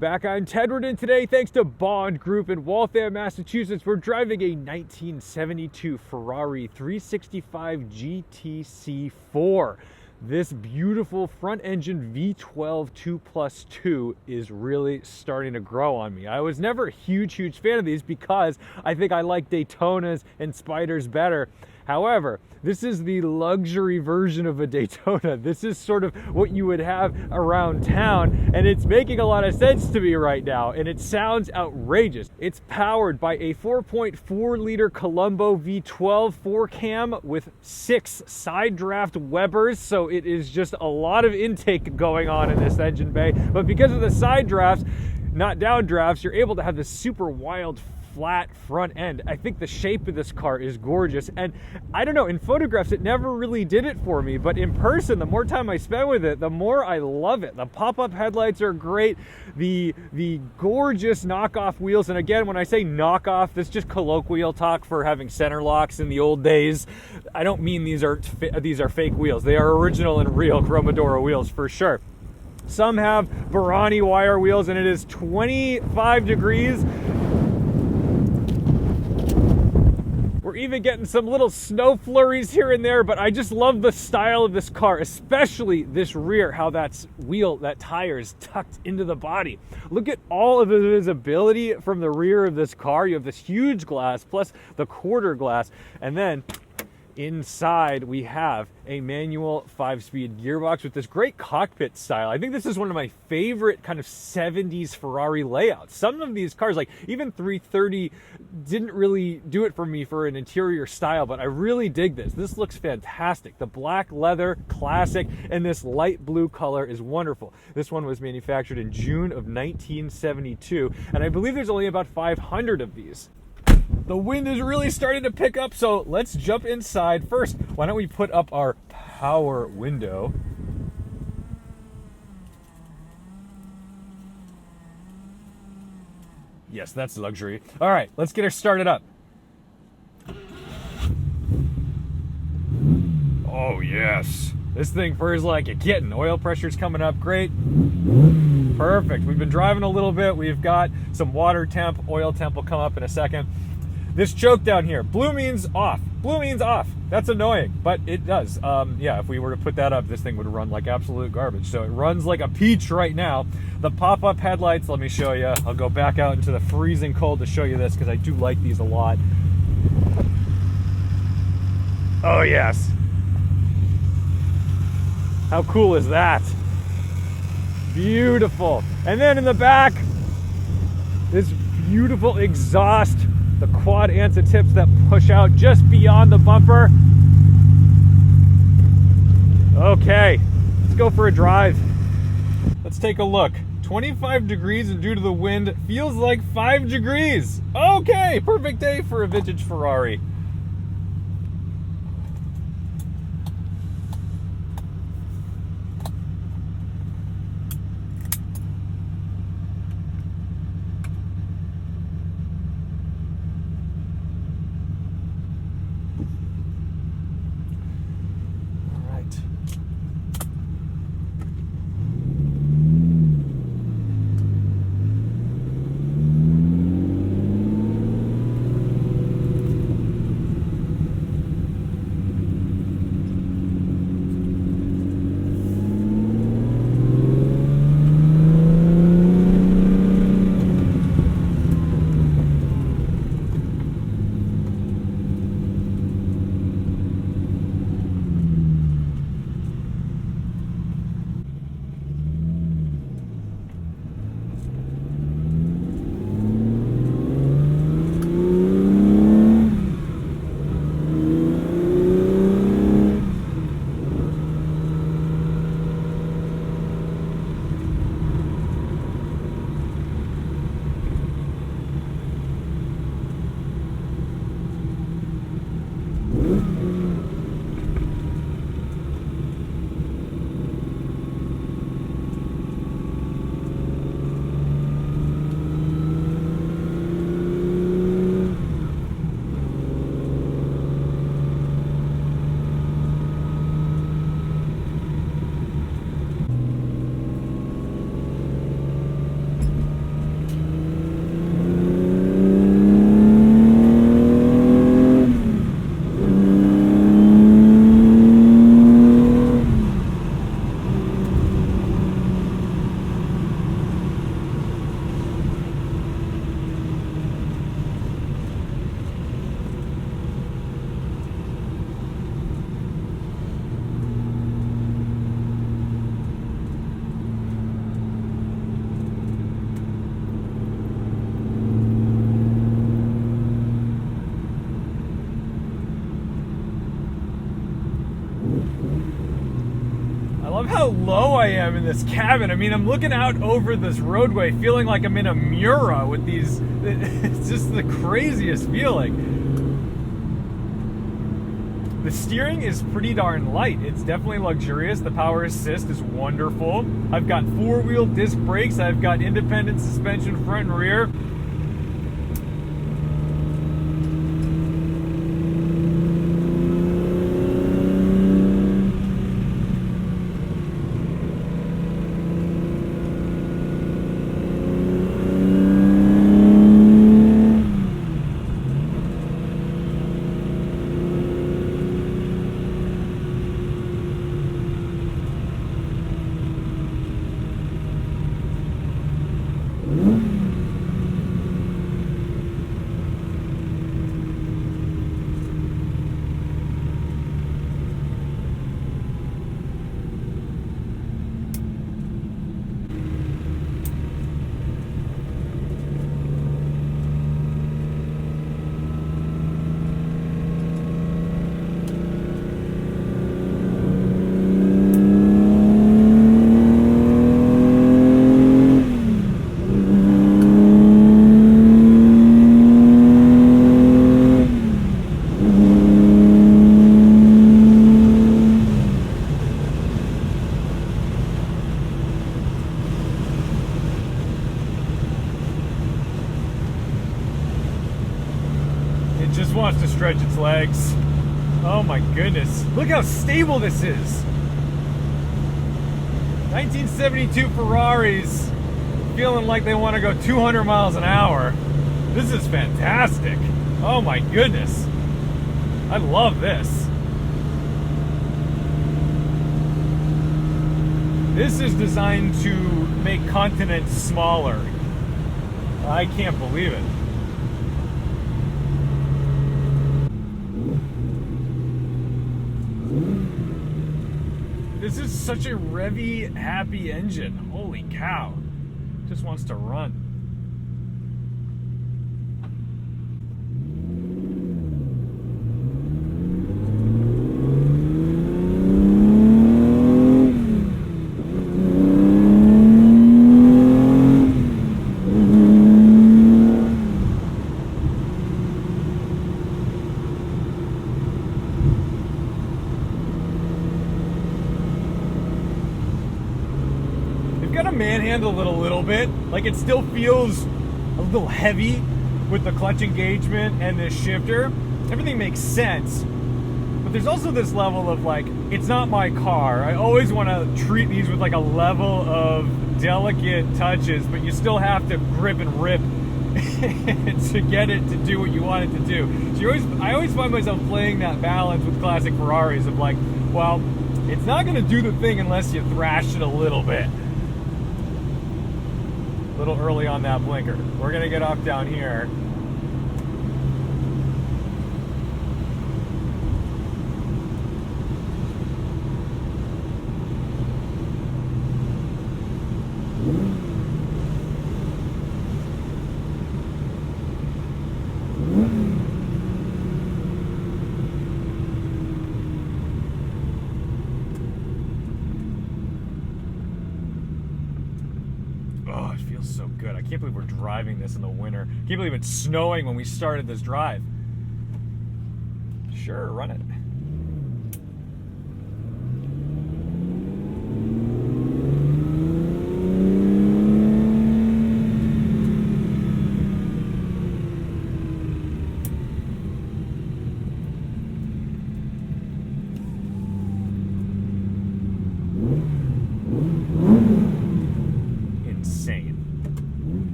Welcome back. I'm Tedward, and today, thanks to Bond Group in Waltham, Massachusetts, we're driving a 1972 Ferrari 365 GTC 4. This beautiful front-engine V12 2+2 is really starting to grow on me. I was never a huge fan of these because I think I like Daytonas and Spyders better. However, this is the luxury version of a Daytona. This is sort of what you would have around town, and it's making a lot of sense to me right now, and it sounds outrageous. It's powered by a 4.4-liter Colombo V12 4-cam with 6 side draft Webers, so it is just a lot of intake going on in this engine bay. But because of the side drafts, not down drafts, you're able to have this super wild flat front end. I think the shape of this car is gorgeous, and I don't know, in photographs it never really did it for me, but in person, the more time I spend with it, the more I love it. The pop-up headlights are great, the gorgeous knockoff wheels, and again, when I say knockoff, that's just colloquial talk for having center locks in the old days. I don't mean these are fake wheels. They are original and real Chromadora wheels for sure. Some have Ferrari wire wheels, and it is 25 degrees. We're even getting some little snow flurries here and there, but I just love the style of this car, especially this rear, how that tire is tucked into the body. Look at all of the visibility from the rear of this car. You have this huge glass plus the quarter glass, and then inside we have a manual 5-speed gearbox with this great cockpit style. I think this is one of my favorite kind of 70s Ferrari layouts. Some of these cars, like even 330, didn't really do it for me for an interior style, but I really dig this. This looks fantastic. The black leather, classic, and this light blue color is wonderful. This one was manufactured in June of 1972, and I believe there's only about 500 of these. The wind is really starting to pick up, so let's jump inside. First, why don't we put up our power window. Yes, that's luxury. All right, let's get her started up. Oh, yes. This thing purrs like a kitten. Oil pressure's coming up great. Perfect. We've been driving a little bit. We've got some water temp. Oil temp will come up in a second. This choke down here, blue means off. Blue means off. That's annoying, but it does. Yeah, if we were to put that up, this thing would run like absolute garbage. So it runs like a peach right now. The pop-up headlights, let me show you. I'll go back out into the freezing cold to show you this because I do like these a lot. Oh, yes. How cool is that? Beautiful. And then in the back, this beautiful exhaust, the quad anti-tips that push out just beyond the bumper. Okay, let's go for a drive. Let's take a look. 25 degrees, and due to the wind, it feels like 5 degrees. Okay, perfect day for a vintage Ferrari. love how low I am in this cabin. I mean, I'm looking out over this roadway, feeling like I'm in a Mura with these, it's just the craziest feeling. The steering is pretty darn light. It's definitely luxurious. The power assist is wonderful. I've got 4-wheel disc brakes. I've got independent suspension front and rear. Just wants to stretch its legs. Oh my goodness. Look how stable this is. 1972 Ferraris feeling like they want to go 200 miles an hour. This is fantastic. Oh my goodness. I love this. This is designed to make continents smaller. I can't believe it. This is such a revvy, happy engine. Holy cow. Just wants to run. Manhandled it a little bit. Like, it still feels a little heavy with the clutch engagement and this shifter. Everything makes sense, but there's also this level of like, it's not my car. I always want to treat these with like a level of delicate touches, but you still have to grip and rip to get it to do what you want it to do. So I always find myself playing that balance with classic Ferraris of like, well, it's not going to do the thing unless you thrash it a little bit. A little early on that blinker. We're gonna get off down here. Oh, it feels so good. I can't believe we're driving this in the winter. I can't believe it's snowing when we started this drive. Sure, run it.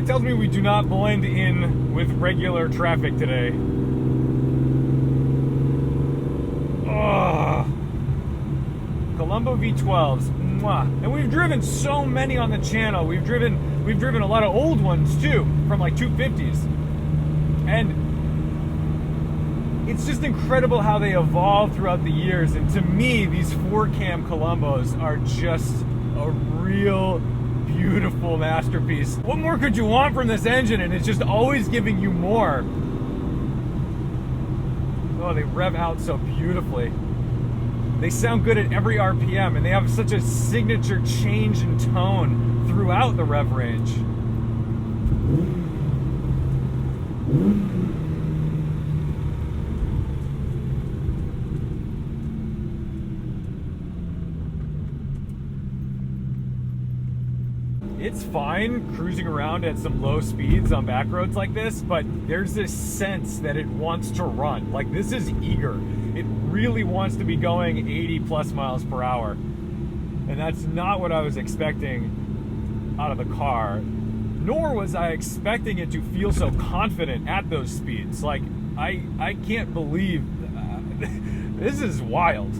Tells me we do not blend in with regular traffic today. Oh, Colombo V12s. Mwah. And we've driven so many on the channel. We've driven a lot of old ones too, from like 250s. And it's just incredible how they evolve throughout the years. And to me, these 4-cam Colombos are just a real beautiful masterpiece. What more could you want from this engine? And it's just always giving you more. Oh, they rev out so beautifully. They sound good at every RPM, and they have such a signature change in tone throughout the rev range. It's fine cruising around at some low speeds on back roads like this, but there's this sense that it wants to run. Like, this is eager. It really wants to be going 80 plus miles per hour. And that's not what I was expecting out of the car. Nor was I expecting it to feel so confident at those speeds. Like, I can't believe this is wild.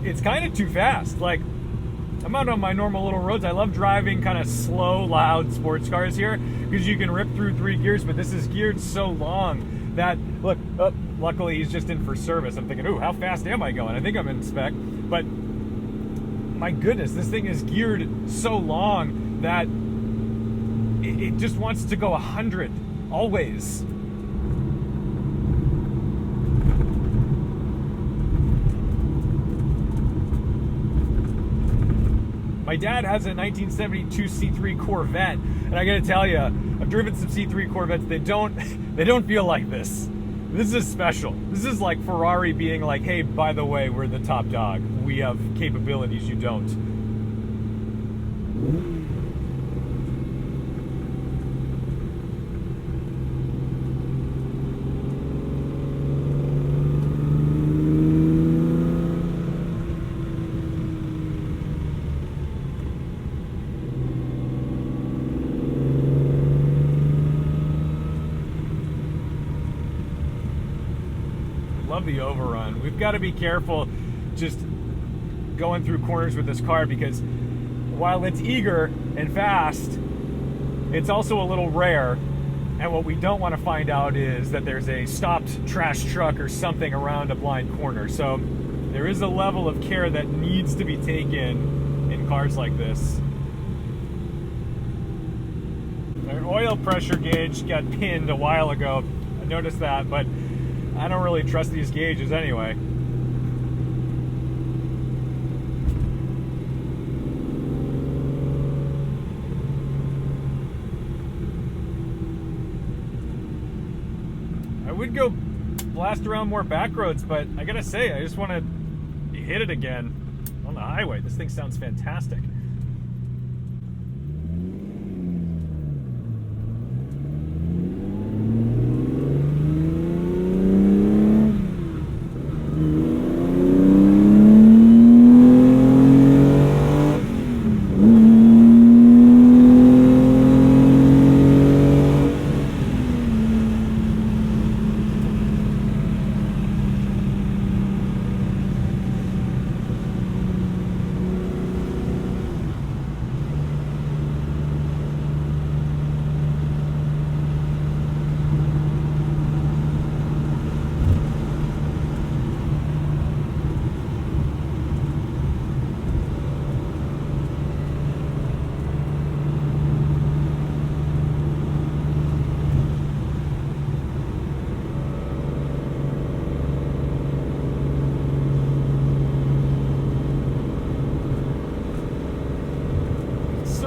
It's kind of too fast. Like, I'm out on my normal little roads. I love driving kind of slow, loud sports cars here because you can rip through 3 gears, but this is geared so long that, look, luckily he's just in for service. I'm thinking, ooh, how fast am I going? I think I'm in spec, but my goodness, this thing is geared so long that it just wants to go 100 always. My dad has a 1972 C3 Corvette, and I gotta tell you, I've driven some C3 Corvettes. They don't feel like this. This is special. This is like Ferrari being like, hey, by the way, we're the top dog. We have capabilities you don't. Love the overrun. We've got to be careful just going through corners with this car because while it's eager and fast, it's also a little rare. And what we don't want to find out is that there's a stopped trash truck or something around a blind corner. So there is a level of care that needs to be taken in cars like this. Our oil pressure gauge got pinned a while ago. I noticed that, but I don't really trust these gauges anyway. I would go blast around more back roads, but I gotta say, I just want to hit it again on the highway. This thing sounds fantastic.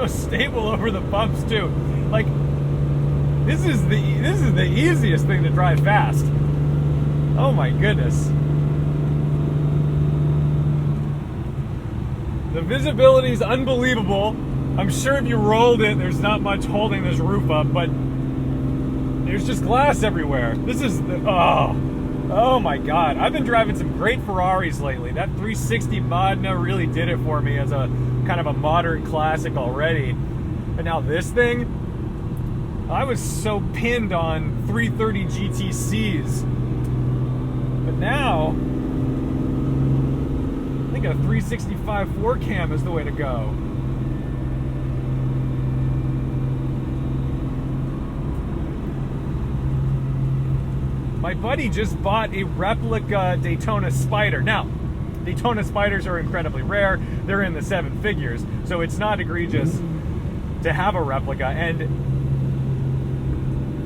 so stable over the bumps too. Like, this is the easiest thing to drive fast. Oh my goodness. The visibility is unbelievable. I'm sure if you rolled it, there's not much holding this roof up, but there's just glass everywhere. This is the, oh my God. I've been driving some great Ferraris lately. That 360 Modena really did it for me as a kind of a modern classic already. But now this thing, I was so pinned on 330 GTCs. But now, I think a 365 4-cam is the way to go. My buddy just bought a replica Daytona Spider. Now, Daytona Spiders are incredibly rare. They're in the 7 figures, so it's not egregious to have a replica. And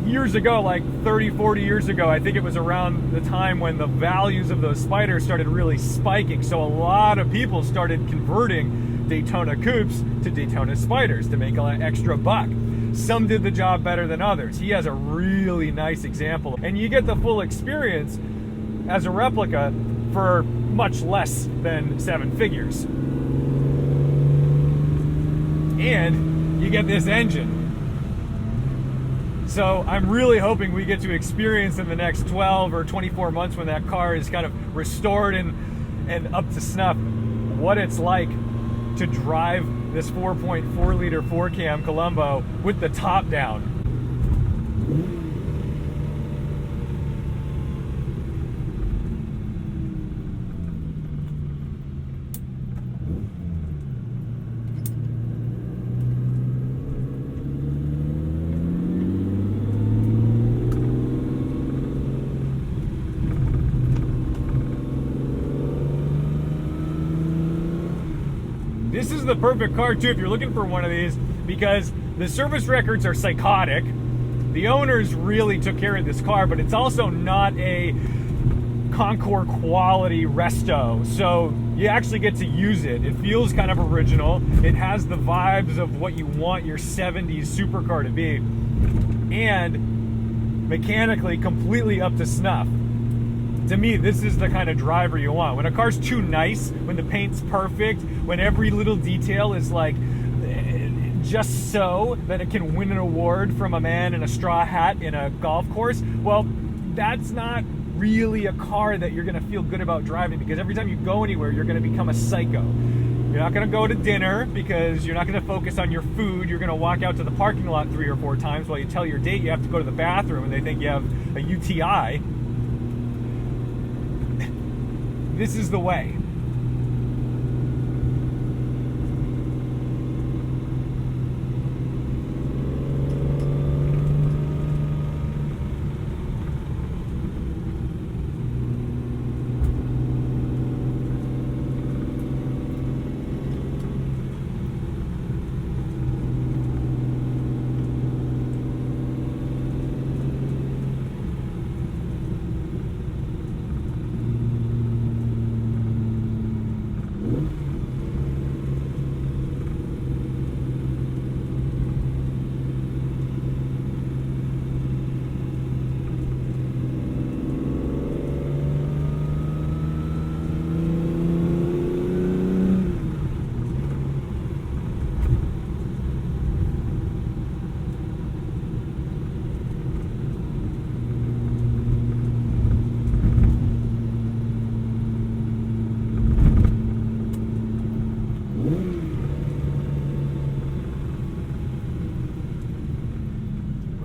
years ago, like 30, 40 years ago, I think it was around the time when the values of those Spiders started really spiking. So a lot of people started converting Daytona Coupes to Daytona Spiders to make an extra buck. Some did the job better than others. He has a really nice example. And you get the full experience as a replica for much less than 7 figures. And you get this engine. So I'm really hoping we get to experience in the next 12 or 24 months when that car is kind of restored and up to snuff what it's like to drive this 4.4 liter 4-cam Colombo with the top down. This is the perfect car too if you're looking for one of these, because the service records are psychotic. The owners really took care of this car, but it's also not a Concours quality resto, so you actually get to use it. It feels kind of original. It has the vibes of what you want your 70s supercar to be, and mechanically completely up to snuff. To me, this is the kind of driver you want. When a car's too nice, when the paint's perfect, when every little detail is like just so that it can win an award from a man in a straw hat in a golf course, well, that's not really a car that you're gonna feel good about driving, because every time you go anywhere, you're gonna become a psycho. You're not gonna go to dinner because you're not gonna focus on your food. You're gonna walk out to the parking lot 3 or 4 times while you tell your date you have to go to the bathroom and they think you have a UTI. This is the way.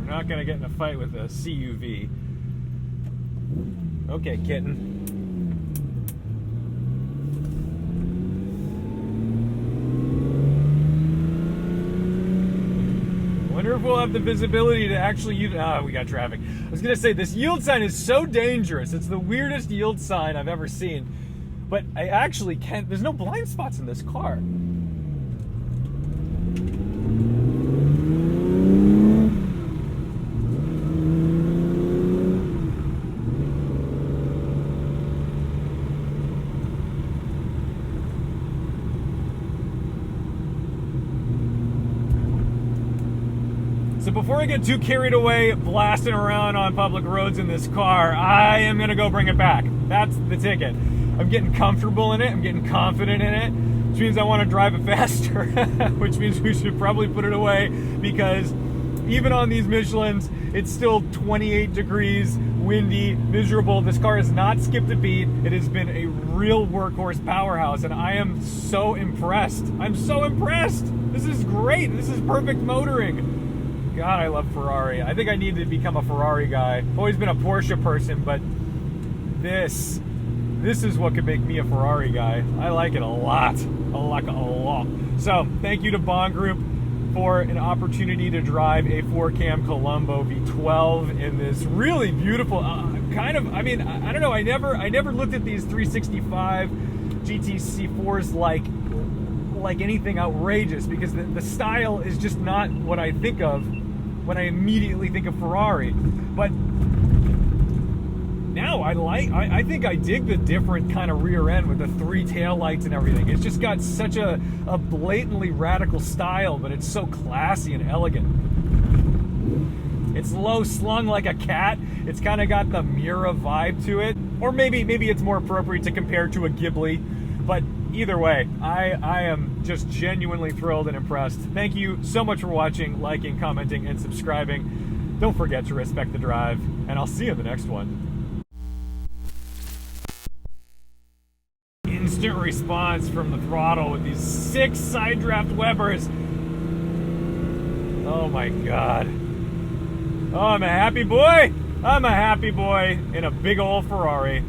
Not gonna get in a fight with a CUV. Okay, kitten. Wonder if we'll have the visibility to actually use. Ah, we got traffic. I was gonna say, this yield sign is so dangerous. It's the weirdest yield sign I've ever seen. But I actually can't. There's no blind spots in this car. So before I get too carried away blasting around on public roads in this car, I am gonna go bring it back. That's the ticket. I'm getting comfortable in it, I'm getting confident in it, which means I wanna drive it faster, which means we should probably put it away, because even on these Michelins, it's still 28 degrees, windy, miserable. This car has not skipped a beat. It has been a real workhorse powerhouse, and I am so impressed. I'm so impressed. This is great. This is perfect motoring. God, I love Ferrari. I think I need to become a Ferrari guy. I've always been a Porsche person, but this is what could make me a Ferrari guy. I like it a lot. I like it a lot. So, thank you to Bond Group for an opportunity to drive a 4-cam Colombo V12 in this really beautiful, I don't know, I never looked at these 365 GTC 4s like anything outrageous, because the style is just not what I think of when I immediately think of Ferrari. But now I think I dig the different kind of rear end with the 3 taillights and everything. It's just got such a blatantly radical style, but it's so classy and elegant. It's low slung like a cat. It's kind of got the Miura vibe to it. Or maybe it's more appropriate to compare to a Ghibli. But either way, I am just genuinely thrilled and impressed. Thank you so much for watching, liking, commenting, and subscribing. Don't forget to respect the drive, and I'll see you in the next one. Instant response from the throttle with these 6 side draft Webers. Oh my God. Oh, I'm a happy boy. I'm a happy boy in a big old Ferrari.